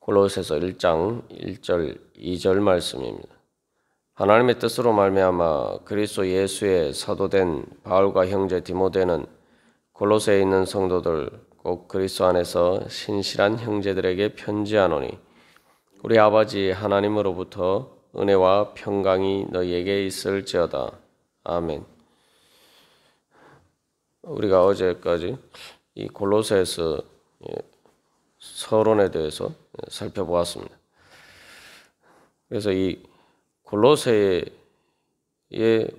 골로새서 1장 1절 2절 말씀입니다. 하나님의 뜻으로 말미암아 그리스도 예수의 사도된 바울과 형제 디모데는 골로새에 있는 성도들 곧 그리스도 안에서 신실한 형제들에게 편지하노니 우리 아버지 하나님으로부터 은혜와 평강이 너희에게 있을지어다. 아멘. 우리가 어제까지 이 골로새에서 서론에 대해서 살펴보았습니다. 그래서 이 골로새의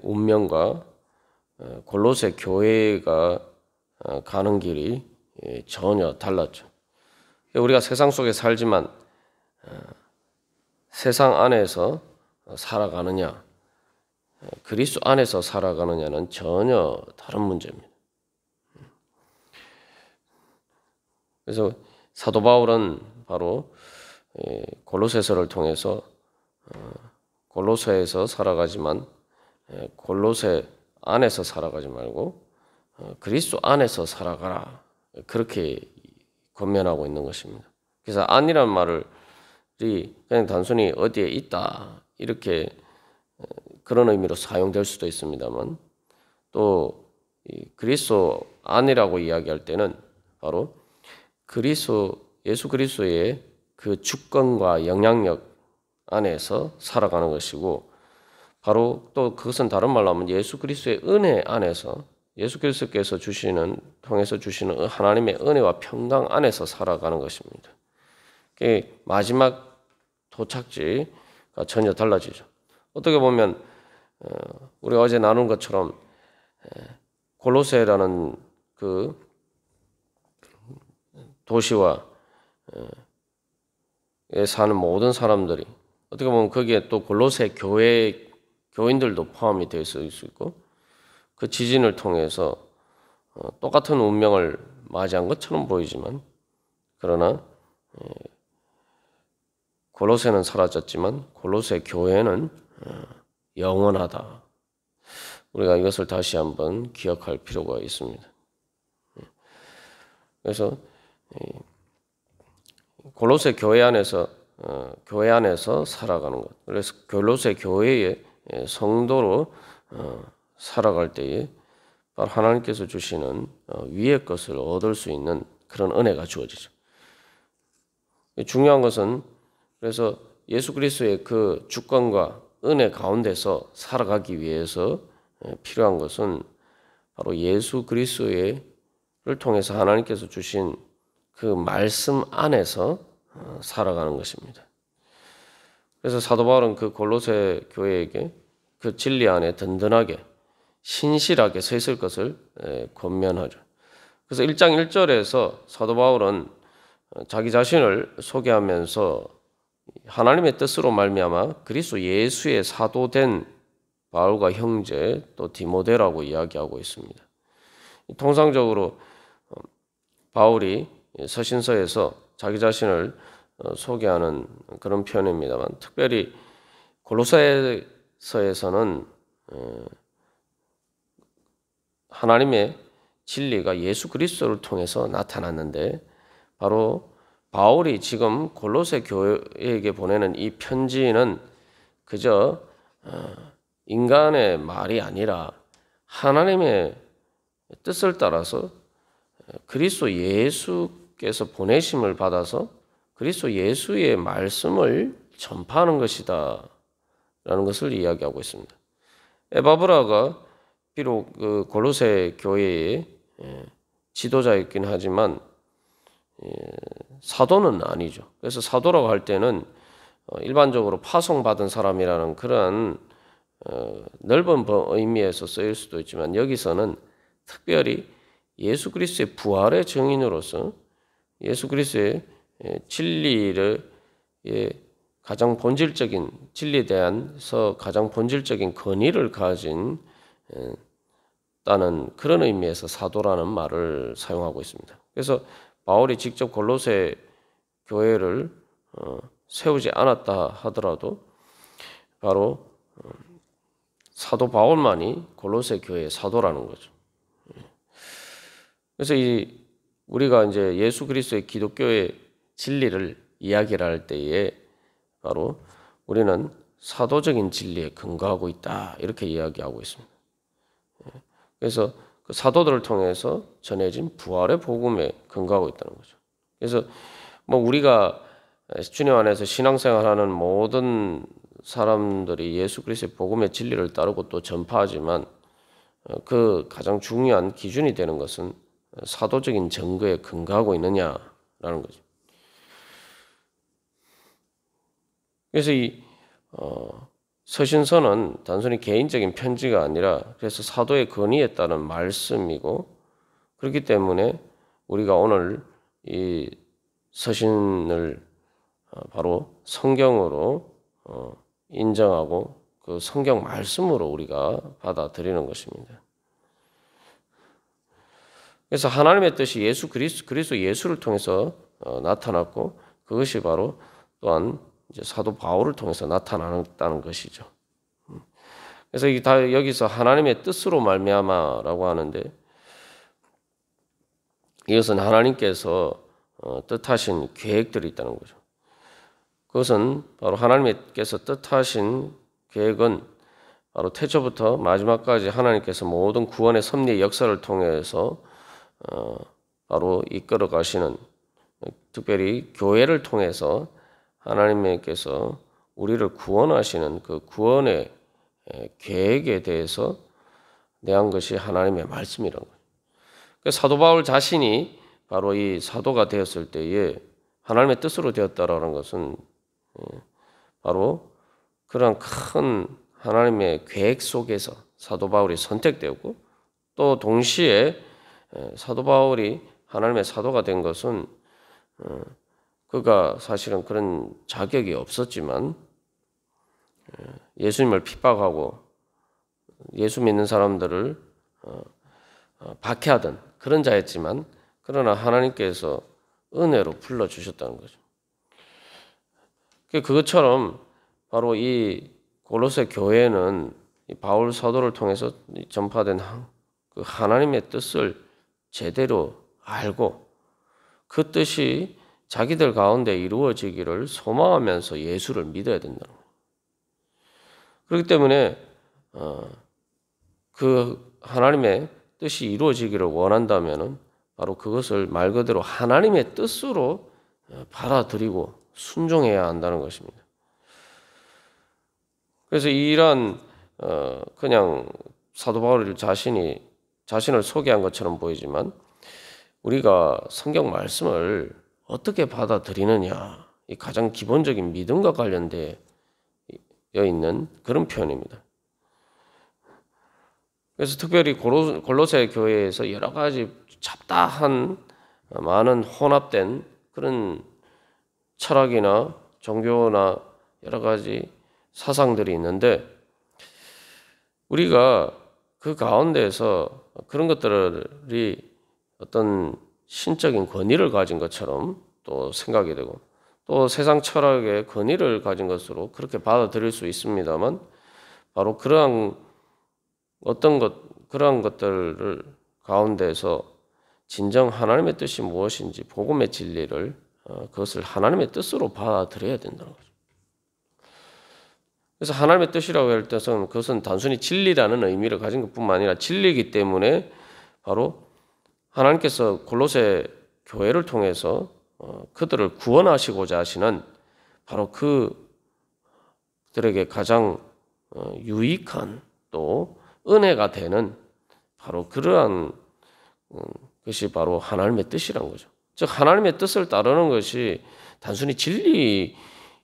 운명과 골로새 교회가 가는 길이 전혀 달랐죠. 우리가 세상 속에 살지만 세상 안에서 살아가느냐, 그리스도 안에서 살아가느냐는 전혀 다른 문제입니다. 그래서 사도 바울은 바로 골로새서를 통해서 골로새에서 살아가지만 골로새 안에서 살아가지 말고 그리스도 안에서 살아가라, 그렇게 권면하고 있는 것입니다. 그래서 안이라는 말을 그냥 단순히 어디에 있다 이렇게 그런 의미로 사용될 수도 있습니다만, 또 그리스도 안이라고 이야기할 때는 바로 예수 그리스도의 그 주권과 영향력 안에서 살아가는 것이고, 바로 또 그것은 다른 말로 하면 예수 그리스도의 은혜 안에서, 예수 그리스도께서 통해서 주시는 하나님의 은혜와 평강 안에서 살아가는 것입니다. 마지막 도착지가 전혀 달라지죠. 어떻게 보면 우리가 어제 나눈 것처럼 골로새라는 그 도시와 사는 모든 사람들이 어떻게 보면 거기에 또 골로새 교인들도 포함이 되어 있을 수 있고, 그 지진을 통해서 똑같은 운명을 맞이한 것처럼 보이지만, 그러나 골로새는 사라졌지만 골로새 교회는 영원하다. 우리가 이것을 다시 한번 기억할 필요가 있습니다. 그래서 골로새 교회 안에서 살아가는 것. 그래서 골로새 교회의 성도로 살아갈 때에 바로 하나님께서 주시는 위의 것을 얻을 수 있는 그런 은혜가 주어지죠. 중요한 것은, 그래서 예수 그리스도의 그 주권과 은혜 가운데서 살아가기 위해서 필요한 것은 바로 예수 그리스도를 통해서 하나님께서 주신 그 말씀 안에서 살아가는 것입니다. 그래서 사도 바울은 그 골로새 교회에게 그 진리 안에 든든하게 신실하게 서 있을 것을 권면하죠. 그래서 1장 1절에서 사도 바울은 자기 자신을 소개하면서 하나님의 뜻으로 말미암아 그리스도 예수의 사도된 바울과 형제 또 디모데라고 이야기하고 있습니다. 통상적으로 바울이 서신서에서 자기 자신을 소개하는 그런 표현입니다만, 특별히 골로새서에서는 하나님의 진리가 예수 그리스도를 통해서 나타났는데, 바로 바울이 지금 골로새 교회에게 보내는 이 편지는 그저 인간의 말이 아니라 하나님의 뜻을 따라서 그리스도 예수께서 보내심을 받아서 그리스도 예수의 말씀을 전파하는 것이다 라는 것을 이야기하고 있습니다. 에바브라가 비록 그 골로새 교회의 지도자였긴 하지만 사도는 아니죠. 그래서 사도라고 할 때는 일반적으로 파송받은 사람이라는 그런 넓은 의미에서 쓰일 수도 있지만, 여기서는 특별히 예수 그리스도의 부활의 증인으로서 예수 그리스도의 진리를 가장 본질적인 진리에 대해서 가장 본질적인 권위를 가진 다는 그런 의미에서 사도라는 말을 사용하고 있습니다. 그래서 바울이 직접 골로새 교회를 세우지 않았다 하더라도 바로 사도 바울만이 골로새 교회의 사도라는 거죠. 그래서 우리가 이제 예수 그리스도의 기독교의 진리를 이야기를 할 때에 바로 우리는 사도적인 진리에 근거하고 있다 이렇게 이야기하고 있습니다. 그래서 그 사도들을 통해서 전해진 부활의 복음에 근거하고 있다는 거죠. 그래서 뭐 우리가 주님 안에서 신앙생활하는 모든 사람들이 예수 그리스도의 복음의 진리를 따르고 또 전파하지만 그 가장 중요한 기준이 되는 것은 사도적인 증거에 근거하고 있느냐라는 거죠. 그래서 이 서신서는 단순히 개인적인 편지가 아니라 그래서 사도의 건의에 따른 말씀이고 그렇기 때문에 우리가 오늘 이 서신을 바로 성경으로 인정하고 그 성경 말씀으로 우리가 받아들이는 것입니다. 그래서 하나님의 뜻이 예수 그리스도 예수를 통해서 나타났고 그것이 바로 또한 이제 사도 바울을 통해서 나타났다는 것이죠. 그래서 이게 다 여기서 하나님의 뜻으로 말미암아라고 하는데 이것은 하나님께서 뜻하신 계획들이 있다는 거죠. 그것은 바로 하나님께서 뜻하신 계획은 바로 태초부터 마지막까지 하나님께서 모든 구원의 섭리의 역사를 통해서 바로 이끌어 가시는 특별히 교회를 통해서 하나님께서 우리를 구원하시는 그 구원의 계획에 대해서 내한 것이 하나님의 말씀이라는 거예요. 사도 바울 자신이 바로 이 사도가 되었을 때에 하나님의 뜻으로 되었다라는 것은 바로 그런 큰 하나님의 계획 속에서 사도 바울이 선택되었고 또 동시에 사도 바울이 하나님의 사도가 된 것은 그가 사실은 그런 자격이 없었지만 예수님을 핍박하고 예수 믿는 사람들을 박해하던 그런 자였지만 그러나 하나님께서 은혜로 불러주셨다는 거죠. 그것처럼 바로 이 골로새 교회는 이 바울 사도를 통해서 전파된 그 하나님의 뜻을 제대로 알고 그 뜻이 자기들 가운데 이루어지기를 소망하면서 예수를 믿어야 된다는 거예요. 그렇기 때문에 그 하나님의 뜻이 이루어지기를 원한다면은 바로 그것을 말 그대로 하나님의 뜻으로 받아들이고 순종해야 한다는 것입니다. 그래서 이러한 그냥 사도 바울 자신을 소개한 것처럼 보이지만 우리가 성경 말씀을 어떻게 받아들이느냐 이 가장 기본적인 믿음과 관련되어 있는 그런 표현입니다. 그래서 특별히 골로새 교회에서 여러 가지 잡다한 많은 혼합된 그런 철학이나 종교나 여러 가지 사상들이 있는데 우리가 그 가운데에서 그런 것들이 어떤 신적인 권위를 가진 것처럼 또 생각이 되고 또 세상 철학의 권위를 가진 것으로 그렇게 받아들일 수 있습니다만 바로 그러한 것들을 가운데서 진정 하나님의 뜻이 무엇인지 복음의 진리를 그것을 하나님의 뜻으로 받아들여야 된다는 거죠. 그래서 하나님의 뜻이라고 할 때는 그것은 단순히 진리라는 의미를 가진 것뿐만 아니라 진리이기 때문에 바로 하나님께서 골로새 교회를 통해서 그들을 구원하시고자 하시는 바로 그들에게 가장 유익한 또 은혜가 되는 바로 그러한 것이 바로 하나님의 뜻이란 거죠. 즉 하나님의 뜻을 따르는 것이 단순히 진리의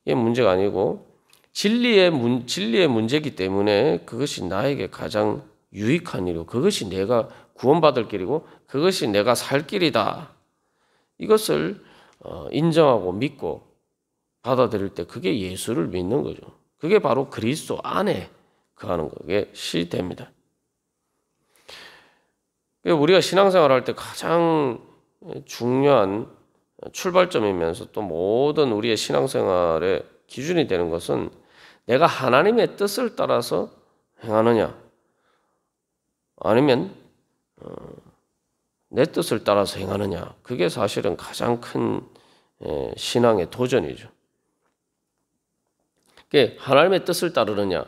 문제가 아니고 진리의 문제이기 때문에 그것이 나에게 가장 유익한 일이고 그것이 내가 구원받을 길이고 그것이 내가 살 길이다. 이것을 인정하고 믿고 받아들일 때 그게 예수를 믿는 거죠. 그게 바로 그리스도 안에 거하는 것이 됩니다. 우리가 신앙생활을 할 때 가장 중요한 출발점이면서 또 모든 우리의 신앙생활의 기준이 되는 것은 내가 하나님의 뜻을 따라서 행하느냐 아니면 내 뜻을 따라서 행하느냐 그게 사실은 가장 큰 신앙의 도전이죠. 하나님의 뜻을 따르느냐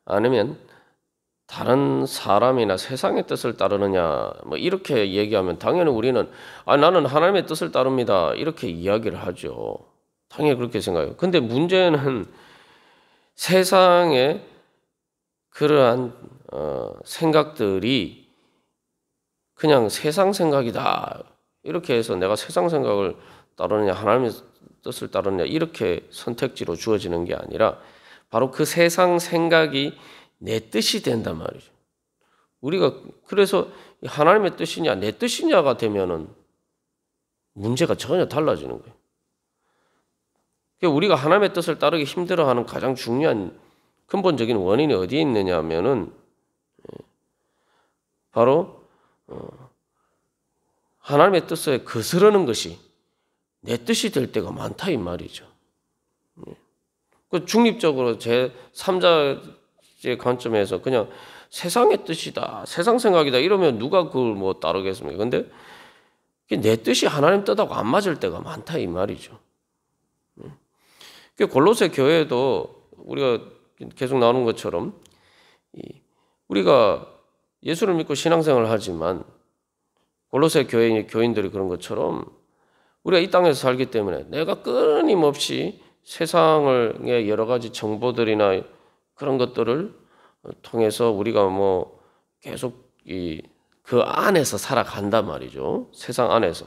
아니면 다른 사람이나 세상의 뜻을 따르느냐 뭐 이렇게 얘기하면 당연히 우리는 나는 하나님의 뜻을 따릅니다 이렇게 이야기를 하죠. 당연히 그렇게 생각해요. 근데 문제는 세상의 그러한 생각들이 그냥 세상 생각이다 이렇게 해서 내가 세상 생각을 따르느냐 하나님의 뜻을 따르느냐 이렇게 선택지로 주어지는 게 아니라 바로 그 세상 생각이 내 뜻이 된단 말이죠. 우리가 그래서 하나님의 뜻이냐 내 뜻이냐가 되면은 문제가 전혀 달라지는 거예요. 우리가 하나님의 뜻을 따르기 힘들어하는 가장 중요한 근본적인 원인이 어디에 있느냐 하면은 바로 하나님의 뜻에 거스르는 것이 내 뜻이 될 때가 많다 이 말이죠. 그 중립적으로 제 3자의 관점에서 그냥 세상의 뜻이다, 세상 생각이다 이러면 누가 그걸 뭐 따르겠습니까? 근데 내 뜻이 하나님 뜻하고 안 맞을 때가 많다 이 말이죠. 골로새 교회도 우리가 계속 나오는 것처럼 우리가 예수를 믿고 신앙생활을 하지만 골로새 교인들이 그런 것처럼 우리가 이 땅에서 살기 때문에 내가 끊임없이 세상의 여러 가지 정보들이나 그런 것들을 통해서 우리가 뭐 계속 그 안에서 살아간단 말이죠. 세상 안에서.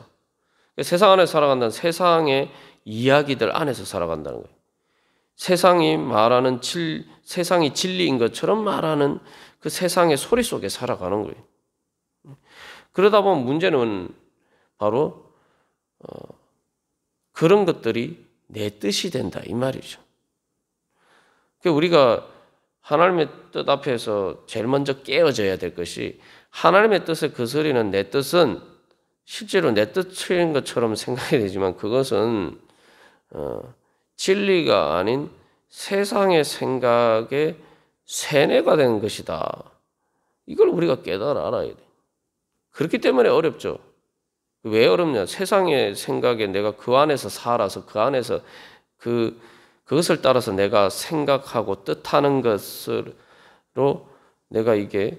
세상 안에서 살아간다는 세상의 이야기들 안에서 살아간다는 거예요. 세상이 말하는 세상이 진리인 것처럼 말하는 그 세상의 소리 속에 살아가는 거예요. 그러다 보면 문제는 바로 그런 것들이 내 뜻이 된다 이 말이죠. 우리가 하나님의 뜻 앞에서 제일 먼저 깨어져야 될 것이 하나님의 뜻에 거스르는 내 뜻은 실제로 내 뜻인 것처럼 생각이 되지만 그것은 진리가 아닌 세상의 생각에 세뇌가 된 것이다. 이걸 우리가 깨달아 알아야 돼. 그렇기 때문에 어렵죠. 왜 어렵냐? 세상의 생각에 내가 그 안에서 살아서 그 안에서 그것을 따라서 내가 생각하고 뜻하는 것으로 내가 이게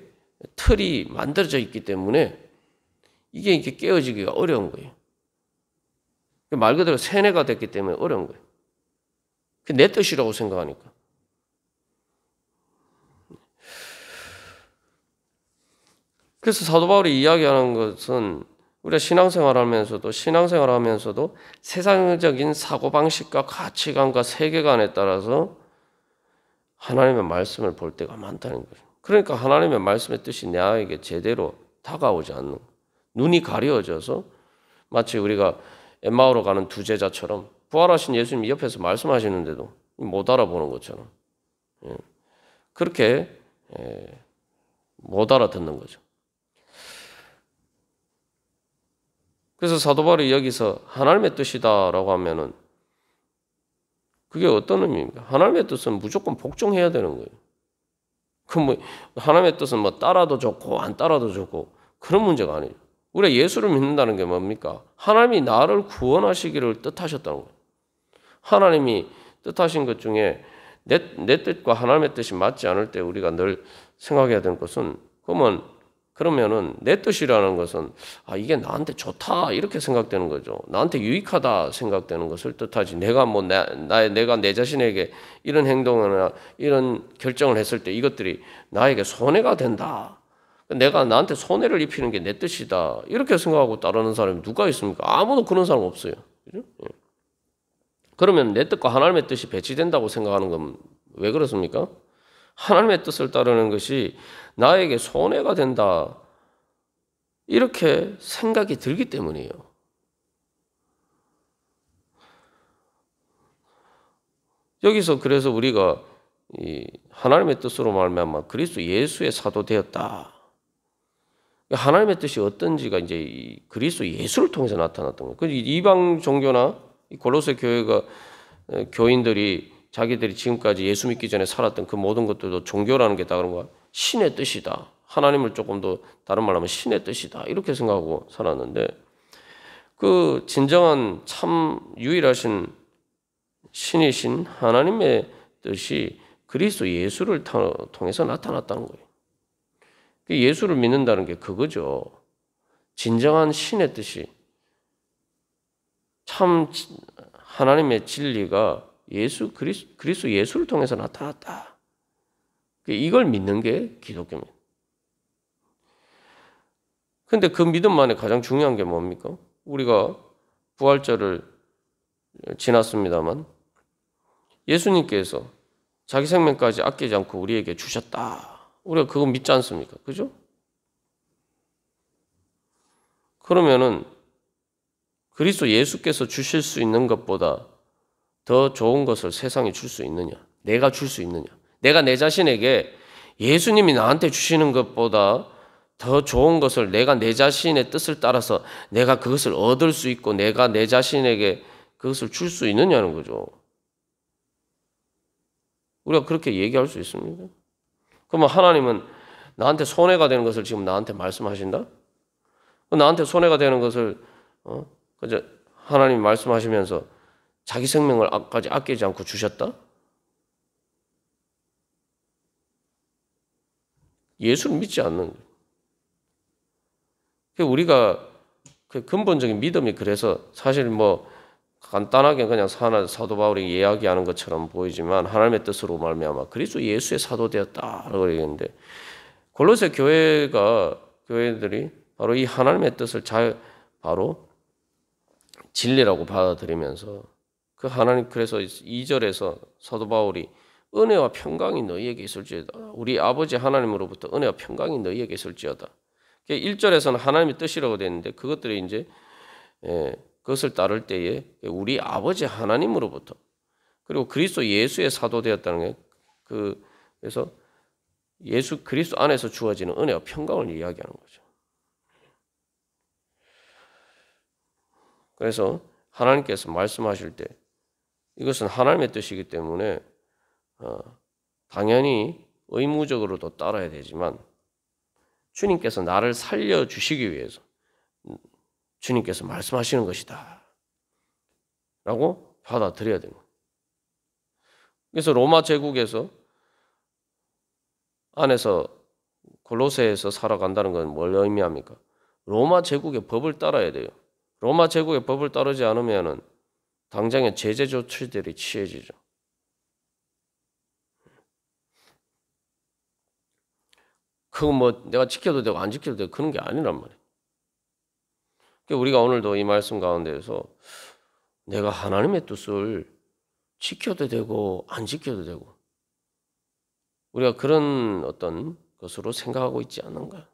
틀이 만들어져 있기 때문에 이게 깨어지기가 어려운 거예요. 말 그대로 세뇌가 됐기 때문에 어려운 거예요. 내 뜻이라고 생각하니까. 그래서 사도 바울이 이야기하는 것은 우리가 신앙생활하면서도 세상적인 사고방식과 가치관과 세계관에 따라서 하나님의 말씀을 볼 때가 많다는 거죠. 그러니까 하나님의 말씀의 뜻이 나에게 제대로 다가오지 않는 거예요. 눈이 가려져서 마치 우리가 엠마오로 가는 두 제자처럼 부활하신 예수님이 옆에서 말씀하시는데도 못 알아보는 것처럼 그렇게 못 알아듣는 거죠. 그래서 사도 바울이 여기서 하나님의 뜻이다라고 하면은 그게 어떤 의미입니까? 하나님의 뜻은 무조건 복종해야 되는 거예요. 그 하나님의 뜻은 뭐 따라도 좋고 안 따라도 좋고 그런 문제가 아니에요. 우리가 예수를 믿는다는 게 뭡니까? 하나님이 나를 구원하시기를 뜻하셨다는 거예요. 하나님이 뜻하신 것 중에 내 뜻과 하나님의 뜻이 맞지 않을 때 우리가 늘 생각해야 되는 것은 그러면은 내 뜻이라는 것은 이게 나한테 좋다 이렇게 생각되는 거죠. 나한테 유익하다 생각되는 것을 뜻하지. 내가 내 자신에게 이런 행동이나 이런 결정을 했을 때 이것들이 나에게 손해가 된다. 내가 나한테 손해를 입히는 게 내 뜻이다. 이렇게 생각하고 따르는 사람이 누가 있습니까? 아무도 그런 사람 없어요. 그죠? 그러면 내 뜻과 하나님의 뜻이 배치된다고 생각하는 건 왜 그렇습니까? 하나님의 뜻을 따르는 것이 나에게 손해가 된다. 이렇게 생각이 들기 때문이에요. 여기서 그래서 우리가 이 하나님의 뜻으로 말미암아 그리스도 예수의 사도 되었다. 하나님의 뜻이 어떤지가 이제 이 그리스도 예수를 통해서 나타났던 거예요. 그래서 이방 종교나 골로새 교회가 교인들이 자기들이 지금까지 예수 믿기 전에 살았던 그 모든 것들도 종교라는 게 다 그런 거야. 신의 뜻이다. 하나님을 조금 더 다른 말로 하면 신의 뜻이다. 이렇게 생각하고 살았는데 그 진정한 참 유일하신 신이신 하나님의 뜻이 그리스도 예수를 통해서 나타났다는 거예요. 예수를 믿는다는 게 그거죠. 진정한 신의 뜻이, 참 하나님의 진리가 그리스도 예수를 통해서 나타났다. 이걸 믿는 게 기독교입니다. 근데 그 믿음 안에 가장 중요한 게 뭡니까? 우리가 부활절을 지났습니다만 예수님께서 자기 생명까지 아끼지 않고 우리에게 주셨다. 우리가 그거 믿지 않습니까? 그죠? 그러면은 그리스도 예수께서 주실 수 있는 것보다 더 좋은 것을 세상에 줄 수 있느냐? 내가 줄 수 있느냐? 내가 내 자신에게 예수님이 나한테 주시는 것보다 더 좋은 것을 내가 내 자신의 뜻을 따라서 내가 그것을 얻을 수 있고 내가 내 자신에게 그것을 줄 수 있느냐는 거죠. 우리가 그렇게 얘기할 수 있습니다. 그러면 하나님은 나한테 손해가 되는 것을 지금 나한테 말씀하신다? 나한테 손해가 되는 것을 그저 하나님이 말씀하시면서 자기 생명을까지 아끼지 않고 주셨다? 예수를 믿지 않는 거예요. 우리가 그 근본적인 믿음이 그래서 사실 뭐 간단하게 그냥 사도 바울이 이야기하는 것처럼 보이지만 하나님의 뜻으로 말미암아 그리스도 예수의 사도 되었다라고 얘기했는데 골로새 교회들이 바로 이 하나님의 뜻을 바로 진리라고 받아들이면서 그 하나님 그래서 2절에서 사도 바울이 은혜와 평강이 너희에게 있을지어다. 우리 아버지 하나님으로부터 은혜와 평강이 너희에게 있을지어다. 1절에서는 하나님의 뜻이라고 되어 있는데 그것들이 이제 그것을 따를 때에 우리 아버지 하나님으로부터 그리고 그리스도 예수의 사도 되었다는 게 그래서 예수 그리스도 안에서 주어지는 은혜와 평강을 이야기하는 거죠. 그래서 하나님께서 말씀하실 때 이것은 하나님의 뜻이기 때문에 당연히 의무적으로도 따라야 되지만 주님께서 나를 살려주시기 위해서 주님께서 말씀하시는 것이다 라고 받아들여야 되는 거예요. 그래서 로마 제국에서 안에서 골로새에서 살아간다는 건 뭘 의미합니까? 로마 제국의 법을 따라야 돼요. 로마 제국의 법을 따르지 않으면 당장의 제재 조치들이 취해지죠. 그거 뭐 내가 지켜도 되고 안 지켜도 되고 그런 게 아니란 말이에요. 우리가 오늘도 이 말씀 가운데에서 내가 하나님의 뜻을 지켜도 되고 안 지켜도 되고 우리가 그런 어떤 것으로 생각하고 있지 않은가?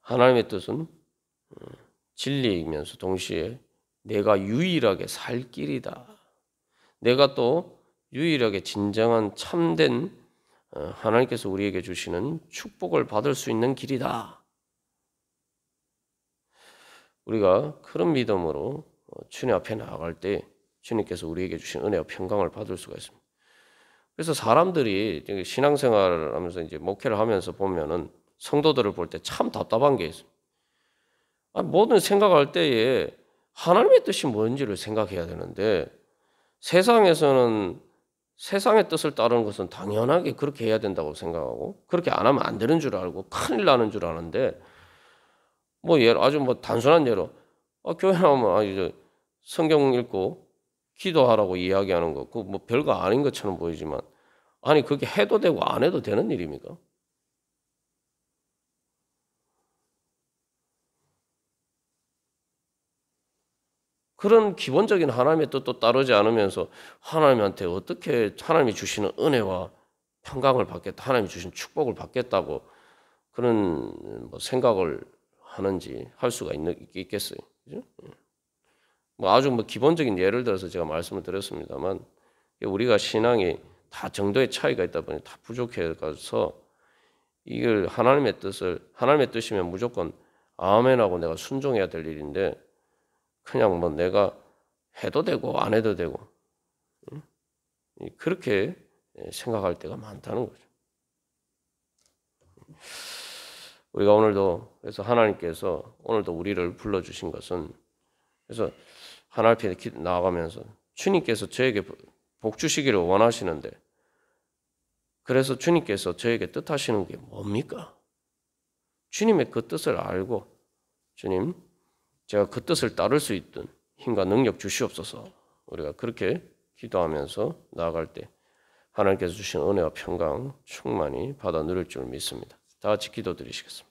하나님의 뜻은 진리이면서 동시에 내가 유일하게 살 길이다. 내가 또 유일하게 진정한 참된 하나님께서 우리에게 주시는 축복을 받을 수 있는 길이다. 우리가 그런 믿음으로 주님 앞에 나아갈 때 주님께서 우리에게 주신 은혜와 평강을 받을 수가 있습니다. 그래서 사람들이 신앙생활을 하면서 이제 목회를 하면서 보면은 성도들을 볼 때 참 답답한 게 있어요. 모든 생각할 때에 하나님의 뜻이 뭔지를 생각해야 되는데 세상에서는 세상의 뜻을 따르는 것은 당연하게 그렇게 해야 된다고 생각하고 그렇게 안 하면 안 되는 줄 알고 큰일 나는 줄 아는데 뭐 아주 뭐 단순한 예로 교회 나오면 이제 성경 읽고 기도하라고 이야기하는 거 그 뭐 별거 아닌 것처럼 보이지만 아니 그게 해도 되고 안 해도 되는 일입니까? 그런 기본적인 하나님의 뜻도 따르지 않으면서 하나님한테 어떻게 하나님이 주시는 은혜와 평강을 받겠다, 하나님이 주신 축복을 받겠다고 그런 뭐 생각을 하는지 할 수가 있겠어요. 그죠? 뭐 아주 뭐 기본적인 예를 들어서 제가 말씀을 드렸습니다만 우리가 신앙이 다 정도의 차이가 있다 보니 다 부족해서 이걸 하나님의 뜻이면 무조건 아멘하고 내가 순종해야 될 일인데 그냥 뭐 내가 해도 되고 안 해도 되고 그렇게 생각할 때가 많다는 거죠. 우리가 오늘도 그래서 하나님께서 오늘도 우리를 불러주신 것은 그래서 하나님 앞에 나아가면서 주님께서 저에게 복 주시기를 원하시는데 그래서 주님께서 저에게 뜻하시는 게 뭡니까? 주님의 그 뜻을 알고 주님 제가 그 뜻을 따를 수 있던 힘과 능력 주시옵소서. 우리가 그렇게 기도하면서 나아갈 때 하나님께서 주신 은혜와 평강 충만히 받아 누릴 줄 믿습니다. 다 같이 기도드리시겠습니다.